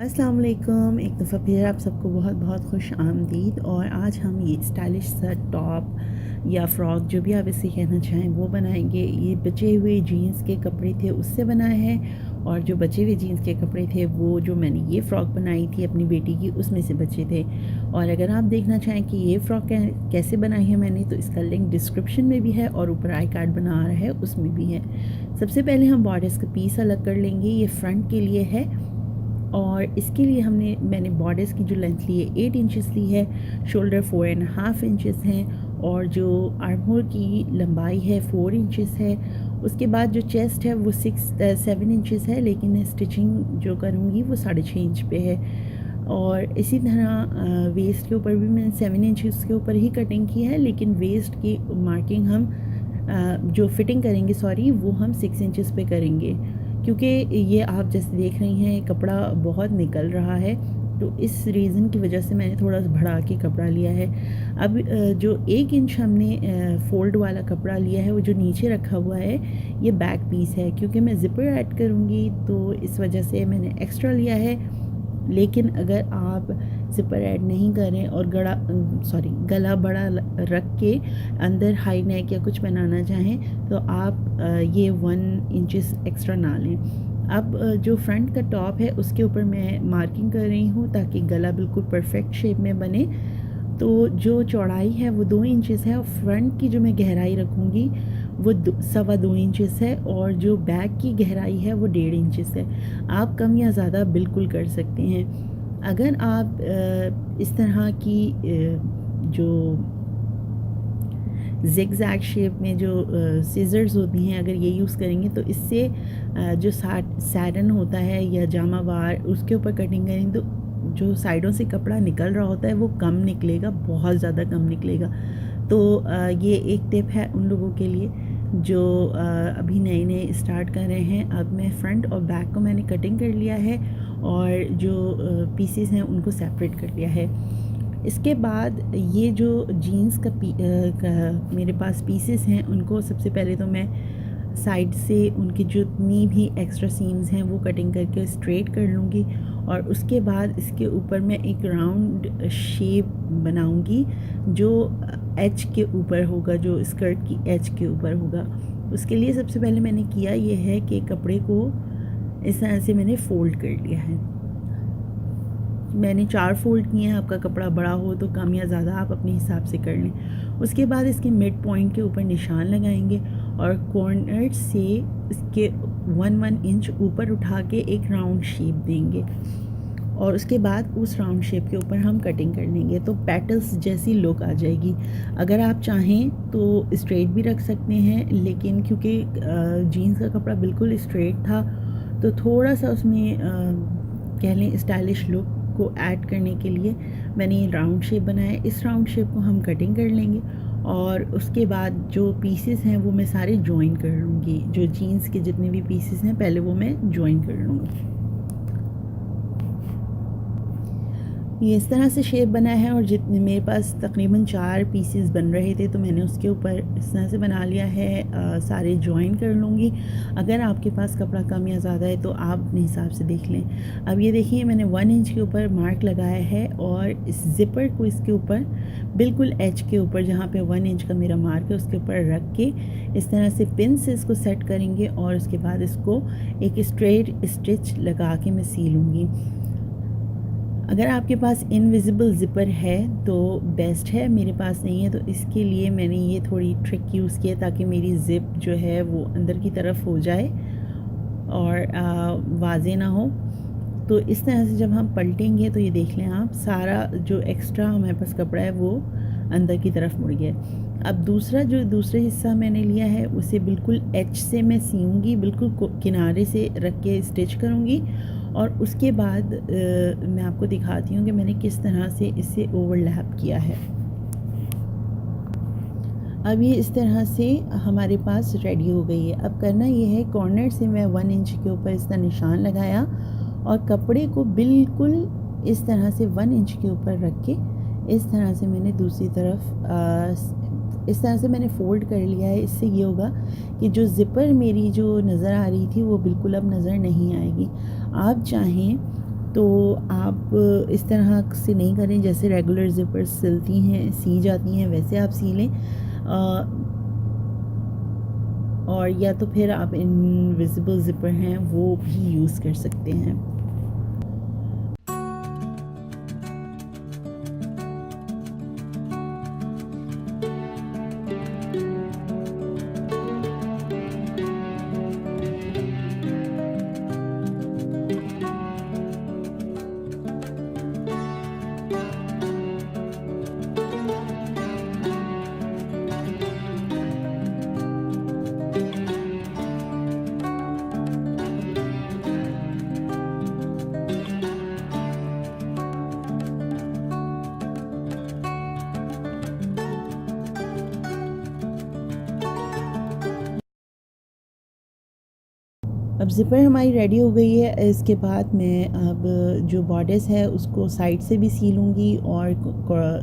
अस्सलाम वालेकुम। एक दफ़ा फिर आप सबको बहुत बहुत खुश आमदीद। और आज हम ये स्टाइलिश सा टॉप या फ़्रॉक जो भी आप इसे कहना चाहें वो बनाएंगे। ये बचे हुए जीन्स के कपड़े थे उससे बनाए हैं, और जो बचे हुए जीन्स के कपड़े थे वो जो मैंने ये फ़्रॉक बनाई थी अपनी बेटी की उसमें से बचे थे। और अगर आप देखना चाहें कि ये फ़्रॉक कैसे बनाई है मैंने, तो इसका लिंक डिस्क्रिप्शन में भी है और ऊपर आई कार्ड बना रहा है उसमें भी है। सबसे पहले हम बॉर्डर्स का पीस अलग कर लेंगे। ये फ्रंट के लिए है और इसके लिए मैंने बॉर्डर्स की जो लेंथ ली है 8 इंचेस ली है, शोल्डर 4.5 इंचेस हैं, और जो आर्म होल की लंबाई है 4 इंचेस है। उसके बाद जो चेस्ट है वो 7 इंचेस है, लेकिन स्टिचिंग जो करूँगी वो 6.5 इंच पे है। और इसी तरह वेस्ट के ऊपर भी मैंने 7 इंचेस के ऊपर ही कटिंग की है, लेकिन वेस्ट की मार्किंग हम जो फिटिंग करेंगे वो हम 6 इंचेस पे करेंगे, क्योंकि ये आप जैसे देख रही हैं कपड़ा बहुत निकल रहा है, तो इस रीज़न की वजह से मैंने थोड़ा बढ़ा के कपड़ा लिया है। अब जो 1 इंच हमने फ़ोल्ड वाला कपड़ा लिया है वो जो नीचे रखा हुआ है ये बैक पीस है, क्योंकि मैं ज़िपर ऐड करूँगी तो इस वजह से मैंने एक्स्ट्रा लिया है। लेकिन अगर आप ज़िपर ऐड नहीं करें और गला बड़ा रख के अंदर हाई नेक या कुछ बनाना चाहें तो आप ये 1 इंचेस एक्स्ट्रा ना लें। अब जो फ्रंट का टॉप है उसके ऊपर मैं मार्किंग कर रही हूँ ताकि गला बिल्कुल परफेक्ट शेप में बने। तो जो चौड़ाई है वो 2 इंचेस है, और फ्रंट की जो मैं गहराई रखूँगी वो 2.25 इंचेस है, और जो बैक की गहराई है वो 1.5 इंचेस है। आप कम या ज़्यादा बिल्कुल कर सकते हैं। अगर आप इस तरह की जो ज़िगज़ैग शेप में जो सीज़र्स होती हैं अगर ये यूज़ करेंगे तो इससे जो सैटन होता है या जामा वार उसके ऊपर कटिंग करेंगे तो जो साइडों से कपड़ा निकल रहा होता है वो कम निकलेगा, बहुत ज़्यादा कम निकलेगा। तो ये एक टिप है उन लोगों के लिए जो अभी नए नए स्टार्ट कर रहे हैं। अब मैं फ्रंट और बैक को मैंने कटिंग कर लिया है और जो पीसेस हैं उनको सेपरेट कर लिया है। इसके बाद ये जो जीन्स का मेरे पास पीसेस हैं उनको सबसे पहले तो मैं साइड से उनकी जितनी भी एक्स्ट्रा सीम्स हैं वो कटिंग करके स्ट्रेट कर लूँगी, और उसके बाद इसके ऊपर मैं एक राउंड शेप बनाऊँगी जो एच के ऊपर होगा, जो स्कर्ट की एच के ऊपर होगा। उसके लिए सबसे पहले मैंने किया ये है कि कपड़े को इस तरह से मैंने फ़ोल्ड कर लिया है। मैंने 4 फ़ोल्ड किए हैं, आपका कपड़ा बड़ा हो तो कम या ज़्यादा आप अपने हिसाब से कर लें। उसके बाद इसके मिड पॉइंट के ऊपर निशान लगाएंगे और कॉर्नर से इसके 1 इंच ऊपर उठा के एक राउंड शेप देंगे, और उसके बाद उस राउंड शेप के ऊपर हम कटिंग कर लेंगे तो पेटल्स जैसी लुक आ जाएगी। अगर आप चाहें तो स्ट्रेट भी रख सकते हैं, लेकिन क्योंकि जीन्स का कपड़ा बिल्कुल स्ट्रेट था तो थोड़ा सा उसमें कह लें स्टाइलिश लुक को ऐड करने के लिए मैंने ये राउंड शेप बनाया। इस राउंड शेप को हम कटिंग कर लेंगे और उसके बाद जो पीसेस हैं वो मैं सारे जॉइन कर लूँगी। जो जीन्स के जितने भी पीसेस हैं पहले वो मैं जॉइन कर लूँगी। ये इस तरह से शेप बना है, और जितने मेरे पास तकरीबन 4 पीसेस बन रहे थे तो मैंने उसके ऊपर इस तरह से बना लिया है। सारे जॉइन कर लूँगी। अगर आपके पास कपड़ा कम या ज़्यादा है तो आप अपने हिसाब से देख लें। अब ये देखिए मैंने 1 इंच के ऊपर मार्क लगाया है, और इस ज़िपर को इसके ऊपर बिल्कुल एच के ऊपर जहाँ पे 1 इंच का मेरा मार्क है उसके ऊपर रख के इस तरह से पिन से इसको सेट करेंगे, और उसके बाद इसको एक स्ट्रेट स्टिच लगा के मैं सीलूँगी। अगर आपके पास इनविजिबल ज़िपर है तो बेस्ट है, मेरे पास नहीं है तो इसके लिए मैंने ये थोड़ी ट्रिक यूज़ किया ताकि मेरी ज़िप जो है वो अंदर की तरफ हो जाए और वाज़े ना हो। तो इस तरह से जब हम पलटेंगे तो ये देख लें आप सारा जो एक्स्ट्रा हमारे पास कपड़ा है वो अंदर की तरफ मुड़ गया। अब दूसरा हिस्सा मैंने लिया है उसे बिल्कुल एच से मैं सीऊँगी, बिल्कुल किनारे से रख के स्टिच करूँगी, और उसके बाद मैं आपको दिखाती हूँ कि मैंने किस तरह से इसे ओवरलैप किया है। अब ये इस तरह से हमारे पास रेडी हो गई है। अब करना ये है कॉर्नर से मैं 1 इंच के ऊपर इस तरह निशान लगाया और कपड़े को बिल्कुल इस तरह से 1 इंच के ऊपर रख के इस तरह से मैंने दूसरी तरफ इस तरह से मैंने फ़ोल्ड कर लिया है। इससे ये होगा कि जो ज़िपर मेरी जो नज़र आ रही थी वो बिल्कुल अब नज़र नहीं आएगी। आप चाहें तो आप इस तरह से नहीं करें जैसे रेगुलर ज़िपर सिलती हैं सी जाती हैं वैसे आप सी लें। और या तो फिर आप इनविजिबल ज़िपर हैं वो भी यूज़ कर सकते हैं। अब ज़िपर हमारी रेडी हो गई है। इसके बाद मैं अब जो बॉर्डर्स है उसको साइड से भी सीलूँगी और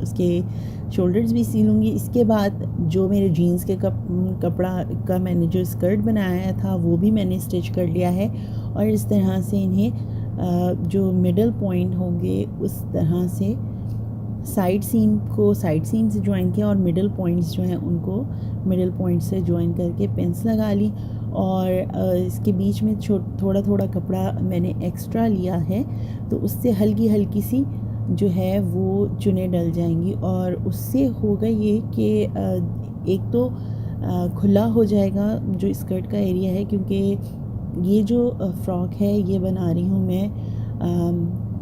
उसके शोल्डर्स भी सीलूँगी। इसके बाद जो मेरे जीन्स के कपड़ा का मैंने जो स्कर्ट बनाया था वो भी मैंने स्टिच कर लिया है और इस तरह से इन्हें जो मिडल पॉइंट होंगे उस तरह से साइड सीम को साइड सीम से ज्वाइन किया और मिडल पॉइंट्स जो हैं उनको मिडल पॉइंट से ज्वाइन करके पिन्स लगा ली और इसके बीच में थोड़ा थोड़ा कपड़ा मैंने एक्स्ट्रा लिया है तो उससे हल्की हल्की सी जो है वो चुनें डल जाएंगी और उससे होगा ये कि एक तो खुला हो जाएगा जो स्कर्ट का एरिया है, क्योंकि ये जो फ़्रॉक है ये बना रही हूँ मैं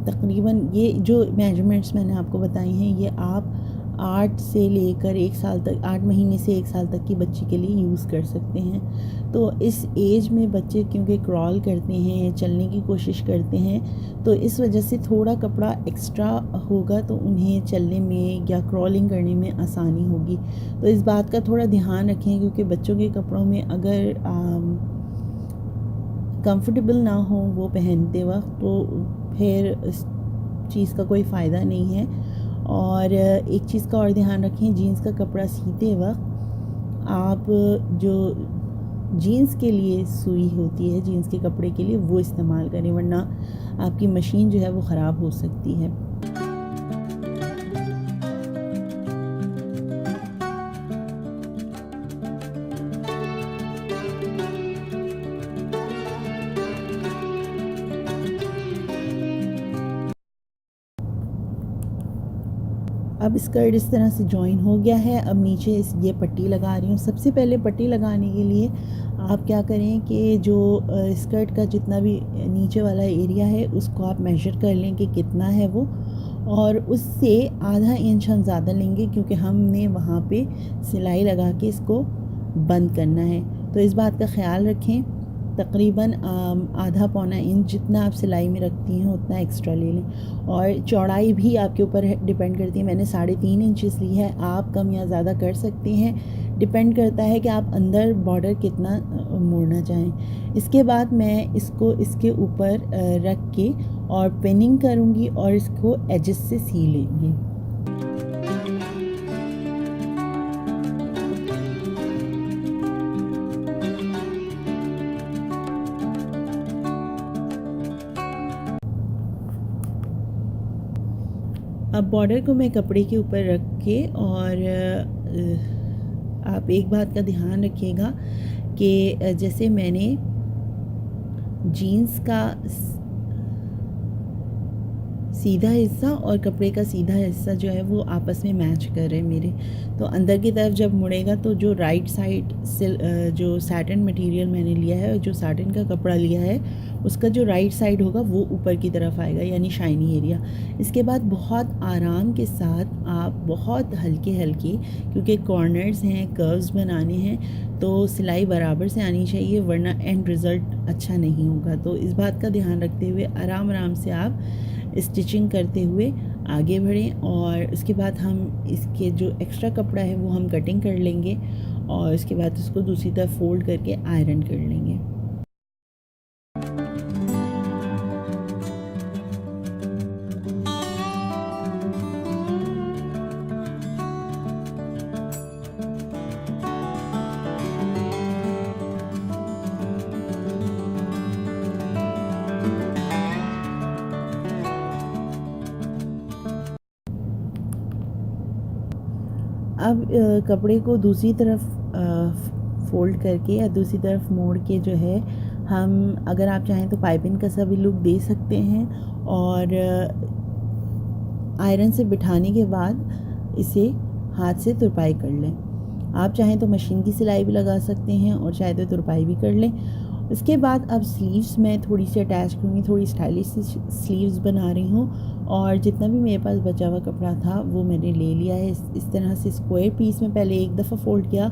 तकरीबन ये जो मेजरमेंट्स मैंने आपको बताई हैं ये आप 8 से लेकर 1 साल तक 8 महीने से 1 साल तक की बच्ची के लिए यूज़ कर सकते हैं। तो इस एज में बच्चे क्योंकि क्रॉल करते हैं चलने की कोशिश करते हैं तो इस वजह से थोड़ा कपड़ा एक्स्ट्रा होगा तो उन्हें चलने में या क्रॉलिंग करने में आसानी होगी। तो इस बात का थोड़ा ध्यान रखें क्योंकि बच्चों के कपड़ों में अगर कंफर्टेबल ना हो वो पहनते वक्त तो फिर इस चीज़ का कोई फ़ायदा नहीं है। और एक चीज़ का और ध्यान रखें, जीन्स का कपड़ा सीते वक्त आप जो जीन्स के लिए सुई होती है जीन्स के कपड़े के लिए वो इस्तेमाल करें, वरना आपकी मशीन जो है वो ख़राब हो सकती है। अब स्कर्ट इस तरह से जॉइन हो गया है। अब नीचे ये पट्टी लगा रही हूँ। सबसे पहले पट्टी लगाने के लिए आप क्या करें कि जो स्कर्ट का जितना भी नीचे वाला एरिया है उसको आप मेजर कर लें कि कितना है वो, और उससे आधा इंच हम ज़्यादा लेंगे क्योंकि हमने वहाँ पे सिलाई लगा के इसको बंद करना है। तो इस बात का ख़्याल रखें। तकरीबन आधा पौना इंच जितना आप सिलाई में रखती हैं उतना एक्स्ट्रा ले लें। और चौड़ाई भी आपके ऊपर डिपेंड करती है। मैंने 3.5 इंचेस ली है, आप कम या ज़्यादा कर सकते हैं, डिपेंड करता है कि आप अंदर बॉर्डर कितना मोड़ना चाहें। इसके बाद मैं इसको इसके ऊपर रख के और पिनिंग करूँगी और इसको एजेस से सी लेंगे। अब बॉर्डर को मैं कपड़े के ऊपर रख के और आप एक बात का ध्यान रखिएगा कि जैसे मैंने जीन्स का सीधा हिस्सा और कपड़े का सीधा हिस्सा जो है वो आपस में मैच कर रहे हैं मेरे, तो अंदर की तरफ जब मुड़ेगा तो जो राइट साइड से जो सैटिन मटेरियल मैंने लिया है और जो सैटिन का कपड़ा लिया है उसका जो राइट साइड होगा वो ऊपर की तरफ आएगा, यानी शाइनी एरिया। इसके बाद बहुत आराम के साथ आप बहुत हल्के हल्के, क्योंकि कॉर्नर्स हैं कर्व्स बनाने हैं तो सिलाई बराबर से आनी चाहिए वरना एंड रिज़ल्ट अच्छा नहीं होगा। तो इस बात का ध्यान रखते हुए आराम आराम से आप स्टिचिंग करते हुए आगे बढ़ें। और उसके बाद हम इसके जो एक्स्ट्रा कपड़ा है वो हम कटिंग कर लेंगे और उसके बाद उसको दूसरी तरफ फोल्ड करके आयरन कर लेंगे। अब कपड़े को दूसरी तरफ फ़ोल्ड करके या दूसरी तरफ मोड़ के जो है हम, अगर आप चाहें तो पाइपिंग का सा भी लुक दे सकते हैं, और आयरन से बिठाने के बाद इसे हाथ से तुरपाई कर लें। आप चाहें तो मशीन की सिलाई भी लगा सकते हैं और चाहे तो तुरपाई भी कर लें। उसके बाद अब स्लीव्स मैं थोड़ी सी अटैच करूँगी, थोड़ी स्टाइलिश स्लीव्स बना रही हूँ, और जितना भी मेरे पास बचा हुआ कपड़ा था वो मैंने ले लिया है। इस तरह से स्क्वायर पीस में पहले एक दफ़ा फ़ोल्ड किया,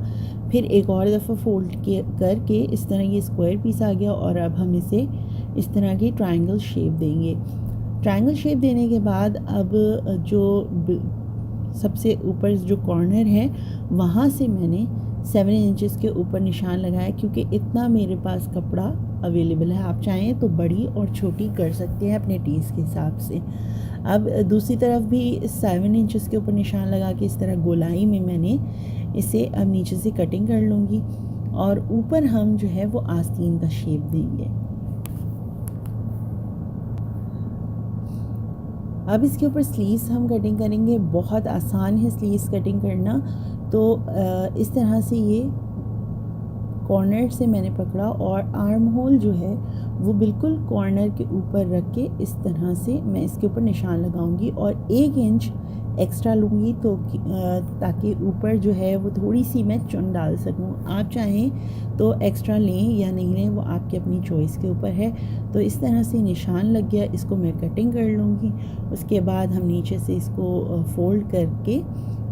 फिर एक और दफ़ा फ़ोल्ड करके इस तरह ये स्क्वायर पीस आ गया, और अब हम इसे इस तरह की ट्रायंगल शेप देंगे। ट्रायंगल शेप देने के बाद अब जो सबसे ऊपर जो कॉर्नर है वहाँ से मैंने 7 इंचेस के ऊपर निशान लगाया, क्योंकि इतना मेरे पास कपड़ा अवेलेबल है। आप चाहें तो बड़ी और छोटी कर सकते हैं अपने टेस्ट के हिसाब से। अब दूसरी तरफ भी 7 इंचेस के ऊपर निशान लगा के इस तरह गोलाई में मैंने इसे अब नीचे से कटिंग कर लूँगी, और ऊपर हम जो है वो आस्तीन का शेप देंगे। अब इसके ऊपर स्लीव्स हम कटिंग करेंगे। बहुत आसान है स्लीव्स कटिंग करना। तो इस तरह से ये कॉर्नर से मैंने पकड़ा, और आर्म होल जो है वो बिल्कुल कॉर्नर के ऊपर रख के इस तरह से मैं इसके ऊपर निशान लगाऊंगी, और 1 इंच एक्स्ट्रा लूँगी तो ताकि ऊपर जो है वो थोड़ी सी मैं चुन डाल सकूँ। आप चाहें तो एक्स्ट्रा लें या नहीं लें, वो आपकी अपनी चॉइस के ऊपर है। तो इस तरह से निशान लग गया, इसको मैं कटिंग कर लूँगी। उसके बाद हम नीचे से इसको फ़ोल्ड करके,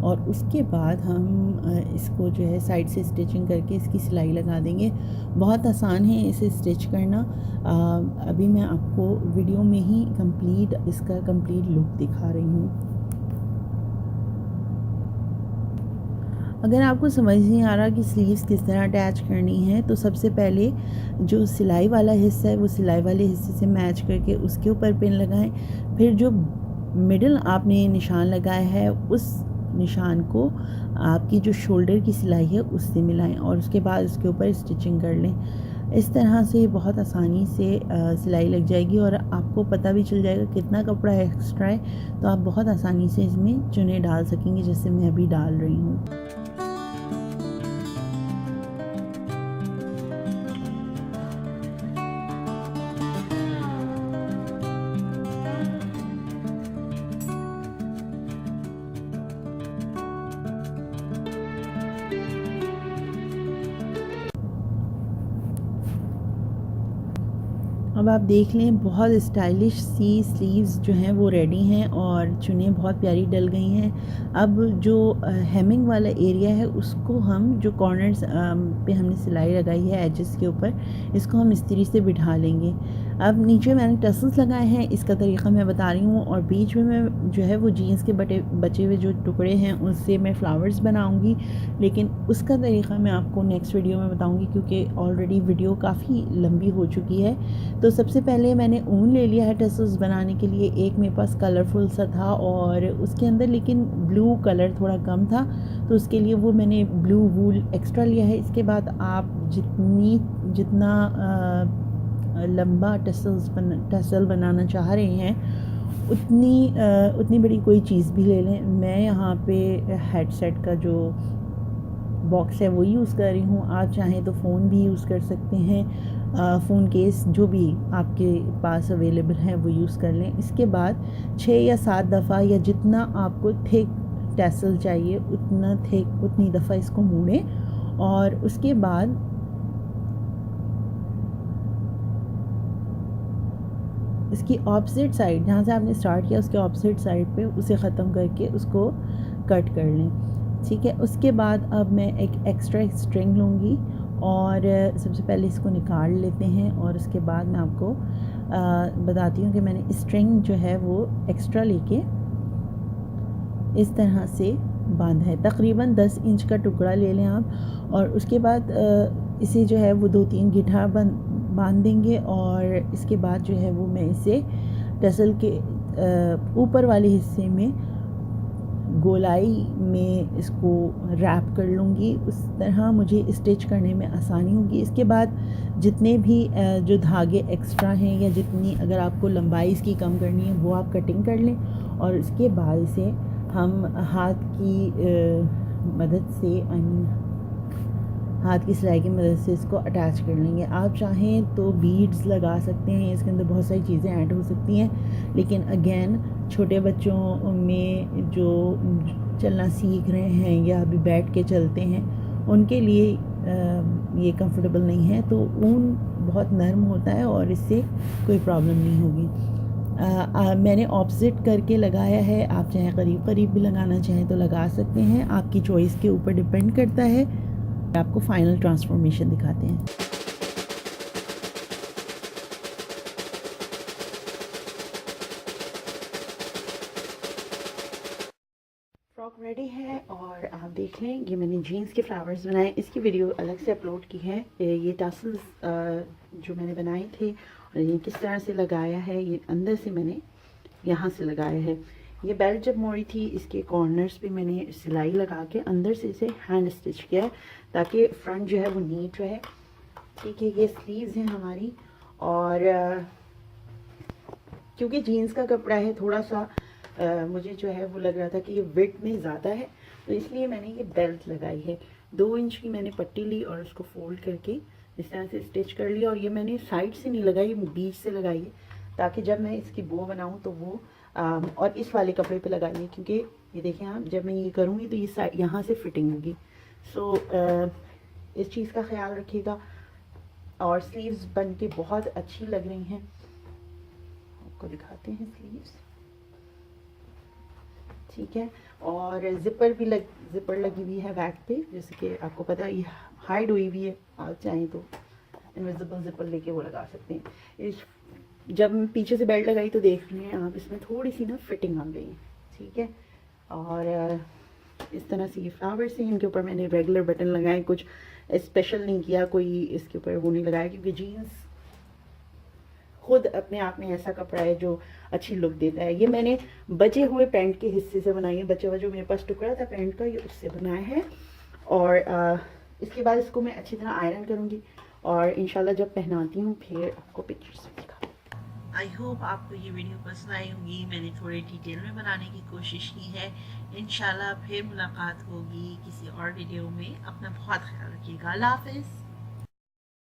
और उसके बाद हम इसको जो है साइड से स्टिचिंग करके इसकी सिलाई लगा देंगे। बहुत आसान है इसे स्टिच करना। अभी मैं आपको वीडियो में ही इसका कंप्लीट लुक दिखा रही हूँ। अगर आपको समझ नहीं आ रहा कि स्लीव्स किस तरह अटैच करनी है, तो सबसे पहले जो सिलाई वाला हिस्सा है वो सिलाई वाले हिस्से से मैच करके उसके ऊपर पिन लगाएं। फिर जो मिडल आपने निशान लगाया है उस निशान को आपकी जो शोल्डर की सिलाई है उससे मिलाएं, और उसके बाद उसके ऊपर स्टिचिंग कर लें। इस तरह से बहुत आसानी से सिलाई लग जाएगी, और आपको पता भी चल जाएगा कितना कपड़ा एक्स्ट्रा है, तो आप बहुत आसानी से इसमें चुने डाल सकेंगे, जैसे मैं अभी डाल रही हूँ। अब आप देख लें, बहुत स्टाइलिश सी स्लीव्स जो हैं वो रेडी हैं, और चुनें बहुत प्यारी डल गई हैं। अब जो हेमिंग वाला एरिया है उसको हम, जो कॉर्नर्स पे हमने सिलाई लगाई है एजेस के ऊपर, इसको हम इस्त्री से बिठा लेंगे। अब नीचे मैंने टसल्स लगाए हैं, इसका तरीक़ा मैं बता रही हूँ, और बीच में मैं जो है वो जीन्स के बचे हुए जो टुकड़े हैं उससे मैं फ़्लावर्स बनाऊँगी, लेकिन उसका तरीक़ा मैं आपको नेक्स्ट वीडियो में बताऊँगी, क्योंकि ऑलरेडी वीडियो काफ़ी लंबी हो चुकी है। तो सबसे पहले मैंने ऊन ले लिया है टसल्स बनाने के लिए। एक मेरे पास कलरफुल सा था, और उसके अंदर लेकिन ब्लू कलर थोड़ा कम था, तो उसके लिए वो मैंने ब्लू वूल एक्स्ट्रा लिया है। इसके बाद आप जितना लंबा टसल बनाना चाह रहे हैं उतनी बड़ी कोई चीज़ भी ले लें। मैं यहाँ पे हेडसेट का जो बॉक्स है वो यूज़ कर रही हूँ। आप चाहें तो फ़ोन भी यूज़ कर सकते हैं, फ़ोन केस जो भी आपके पास अवेलेबल है वो यूज़ कर लें। इसके बाद 6 या 7 दफ़ा, या जितना आपको थिक टैसल चाहिए उतनी दफ़ा इसको मोड़ें, और उसके बाद इसकी ऑपोजिट साइड, जहाँ से आपने स्टार्ट किया उसके ऑपोजिट साइड पे उसे ख़त्म करके उसको कट कर लें। ठीक है, उसके बाद अब मैं एक एक्स्ट्रा स्ट्रिंग लूँगी, और सबसे पहले इसको निकाल लेते हैं, और उसके बाद मैं आपको बताती हूँ कि मैंने स्ट्रिंग जो है वो एक्स्ट्रा लेके इस तरह से बांधा है। तकरीबन 10 इंच का टुकड़ा ले लें आप, और उसके बाद इसे जो है वो 2-3 गिठा बांध देंगे, और इसके बाद जो है वो मैं इसे टसल के ऊपर वाले हिस्से में गोलाई में इसको रैप कर लूँगी। उस तरह मुझे स्टिच करने में आसानी होगी। इसके बाद जितने भी जो धागे एक्स्ट्रा हैं, या जितनी अगर आपको लंबाई इसकी कम करनी है वो आप कटिंग कर लें, और उसके बाद इसे हम हाथ की मदद से हाथ की सिलाई की मदद से इसको अटैच कर लेंगे। आप चाहें तो बीड्स लगा सकते हैं, इसके अंदर बहुत सारी चीज़ें ऐड हो सकती हैं, लेकिन अगेन छोटे बच्चों में जो चलना सीख रहे हैं या अभी बैठ के चलते हैं उनके लिए ये कंफर्टेबल नहीं है। तो ऊन बहुत नरम होता है और इससे कोई प्रॉब्लम नहीं होगी। मैंने ऑपोजिट करके लगाया है, आप चाहे करीब करीब भी लगाना चाहें तो लगा सकते हैं, आपकी चॉइस के ऊपर डिपेंड करता है। आपको फाइनल ट्रांसफॉर्मेशन दिखाते हैं। फ्रॉक रेडी है और आप देख लें ये मैंने जीन्स के फ्लावर्स बनाए, इसकी वीडियो अलग से अपलोड की है। ये टसल्स जो मैंने बनाए थे और ये किस तरह से लगाया है, ये अंदर से मैंने यहाँ से लगाया है। ये बेल्ट जब मोड़ी थी इसके कॉर्नर्स पे मैंने सिलाई लगा के अंदर से इसे हैंड स्टिच किया है ताकि फ्रंट जो है वो नीट रहे। ठीक है, ये स्लीव्स हैं हमारी और क्योंकि जीन्स का कपड़ा है थोड़ा सा मुझे जो है वो लग रहा था कि ये विड्थ में ज़्यादा है, तो इसलिए मैंने ये बेल्ट लगाई है। 2 इंच की मैंने पट्टी ली और उसको फोल्ड करके इस तरह से स्टिच कर लिया। और ये मैंने साइड से नहीं लगाई, बीच से लगाई है ताकि जब मैं इसकी बो बनाऊं तो वो और इस वाले कपड़े पे लगाइए, क्योंकि ये देखें आप जब मैं ये करूँगी तो ये यहाँ से फिटिंग होगी। सो इस चीज़ का ख्याल रखिएगा। और स्लीव्स बन के बहुत अच्छी लग रही हैं, आपको दिखाते हैं स्लीव्स। ठीक है, और जिपर लगी हुई है बैक पे, जैसे कि आपको पता है ये हाइड हुई हुई है, आप चाहें तो इनविजिबल जिपर लेके वो लगा सकते हैं। जब पीछे से बेल्ट लगाई तो देख रहे हैं आप इसमें थोड़ी सी ना फिटिंग आ गई। ठीक है, और इस तरह से ये फ्लावर्स हैं, इनके ऊपर मैंने रेगुलर बटन लगाए, कुछ स्पेशल नहीं किया, कोई इसके ऊपर वो नहीं लगाया, क्योंकि जीन्स खुद अपने आप में ऐसा कपड़ा है जो अच्छी लुक देता है। ये मैंने बचे हुए पैंट के हिस्से से बनाई है, बचा हुआ जो मेरे पास टुकड़ा था पैंट का, ये उससे बनाया है। और इसके बाद इसको मैं अच्छी तरह आयरन करूँगी और इंशाल्लाह जब पहनाती हूँ फिर आपको पिक्चर्स में दिखा। आई होप आपको ये वीडियो पसंद आई होगी। मैंने थोड़ी डिटेल में बनाने की कोशिश की है। इंशाल्लाह फिर मुलाकात होगी किसी और वीडियो में। अपना बहुत ख्याल रखिएगा। अल्लाह हाफिज़।